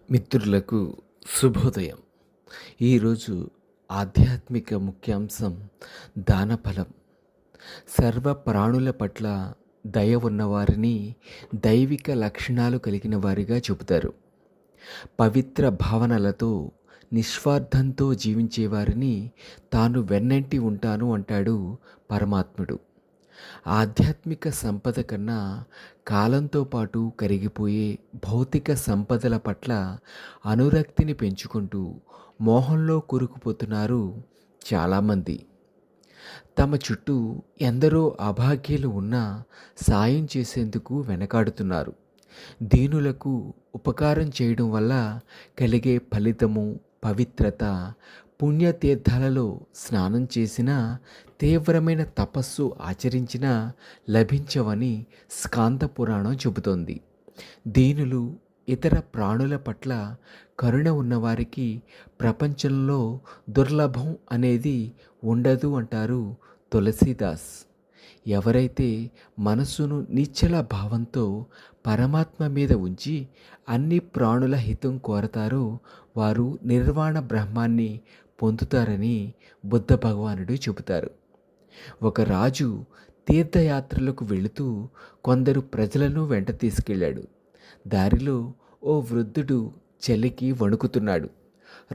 మిత్రులకు శుభోదయం. ఈరోజు ఆధ్యాత్మిక ముఖ్యాంశం దానఫలం. సర్వ ప్రాణుల పట్ల దయ ఉన్నవారిని దైవిక లక్షణాలు కలిగిన వారిగా చెబుతారు. పవిత్ర భావనలతో నిస్వార్థంతో జీవించేవారిని తాను వెన్నంటి ఉంటాను అంటాడు పరమాత్ముడు. ఆధ్యాత్మిక సంపద కన్నా కాలంతో పాటు కరిగిపోయే భౌతిక సంపదల పట్ల అనురక్తిని పెంచుకుంటూ మోహంలో కూరుకుపోతున్నారు చాలామంది. తమ చుట్టూ ఎందరో అభాగ్యులు ఉన్నా సాయం చేసేందుకు వెనకాడుతున్నారు. దీనులకు ఉపకారం చేయడం వల్ల కలిగే ఫలితము, పవిత్రత పుణ్యతీర్థాలలో స్నానం చేసినా, తీవ్రమైన తపస్సు ఆచరించినా లభించవని స్కాంద పురాణం చెబుతోంది. దీనులు, ఇతర ప్రాణుల పట్ల కరుణ ఉన్నవారికి ప్రపంచంలో దుర్లభం అనేది ఉండదు అంటారు తులసీదాస్. ఎవరైతే మనస్సును నిశ్చల భావంతో పరమాత్మ మీద ఉంచి అన్ని ప్రాణుల హితం కోరతారో వారు నిర్వాణ బ్రహ్మాన్ని పొందుతారని బుద్ధ భగవానుడు చెబుతారు. ఒక రాజు తీర్థయాత్రలకు వెళుతూ కొందరు ప్రజలను వెంట తీసుకెళ్ళాడు. దారిలో ఓ వృద్ధుడు చలికి వణుకుతున్నాడు.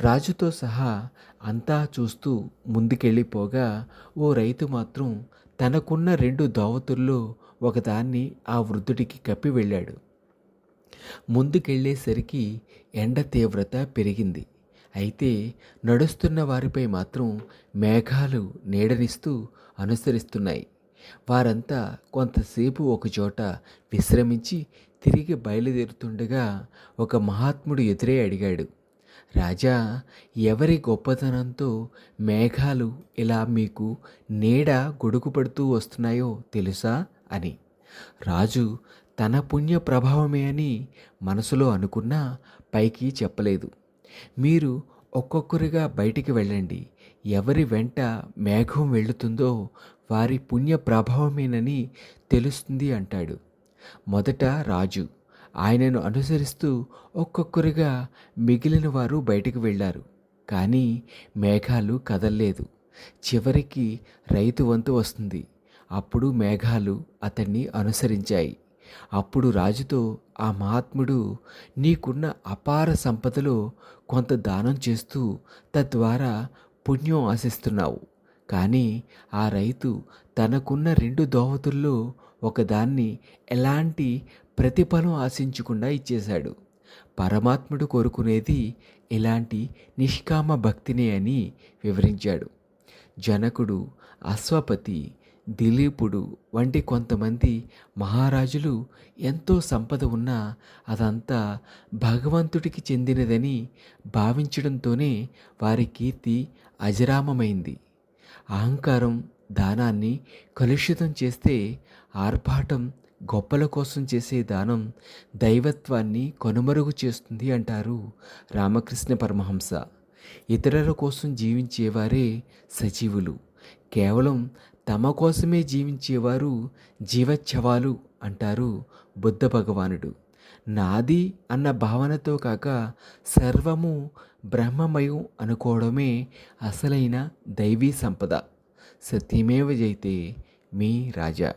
రాజుతో సహా అంతా చూస్తూ ముందుకెళ్ళిపోగా ఓ రైతు మాత్రం తనకున్న 2 దోవతుల్లో ఒకదాన్ని ఆ వృద్ధుడికి కప్పి వెళ్ళాడు. ముందుకెళ్ళేసరికి ఎండ తీవ్రత పెరిగింది. అయితే నడుస్తున్న వారిపై మాత్రం మేఘాలు నీడనిస్తూ అనుసరిస్తున్నాయి. వారంతా కొంతసేపు ఒకచోట విశ్రమించి తిరిగి బయలుదేరుతుండగా ఒక మహాత్ముడు ఎదురే అడిగాడు, రాజా, ఎవరి గొప్పతనంతో మేఘాలు ఇలా మీకు నీడ గొడుగు పడుతూ వస్తున్నాయో తెలుసా అని. రాజు తన పుణ్య ప్రభావమే అని మనసులో అనుకున్నా పైకి చెప్పలేదు. మీరు ఒక్కొక్కరిగా బయటికి వెళ్ళండి. ఎవరి వెంట మేఘం వెళుతుందో వారి పుణ్య ప్రభావమేనని తెలుస్తుంది అంటాడు. మొదట రాజు, ఆయనను అనుసరిస్తూ ఒక్కొక్కరిగా మిగిలిన వారు బయటికి వెళ్ళారు. కానీ మేఘాలు కదల్లేదు. చివరికి రైతు వంతు వస్తుంది. అప్పుడు మేఘాలు అతన్ని అనుసరించాయి. అప్పుడు రాజుతో ఆ మహాత్ముడు, నీకున్న అపార సంపదలో కొంత దానం చేస్తూ తద్వారా పుణ్యం ఆశిస్తున్నావు. కానీ ఆ రైతు తనకున్న 2 దోవతుల్లో ఒకదాన్ని ఎలాంటి ప్రతిఫలం ఆశించకుండా ఇచ్చేశాడు. పరమాత్ముడు కోరుకునేది ఇలాంటి నిష్కామ భక్తినే అని వివరించాడు. జనకుడు, అశ్వపతి, దిలీపుడు వంటి కొంతమంది మహారాజులు ఎంతో సంపద ఉన్నా అదంతా భగవంతుడికి చెందినదని భావించడంతోనే వారి కీర్తి అజరామమైంది. అహంకారం దానాన్ని కలుషితం చేస్తే, ఆర్భాటం గొప్పల కోసం చేసే దానం దైవత్వాన్ని కనుమరుగు చేస్తుంది అంటారు రామకృష్ణ పరమహంస. ఇతరుల కోసం జీవించేవారే సజీవులు. కేవలం తమ కోసమే జీవించేవారు జీవచ్ఛవాలు అంటారు బుద్ధ భగవానుడు. నాది అన్న భావనతో కాక సర్వము బ్రహ్మమయం అనుకోవడమే అసలైన దైవీ సంపద. సత్యమేవ జయతే. మీ రాజా.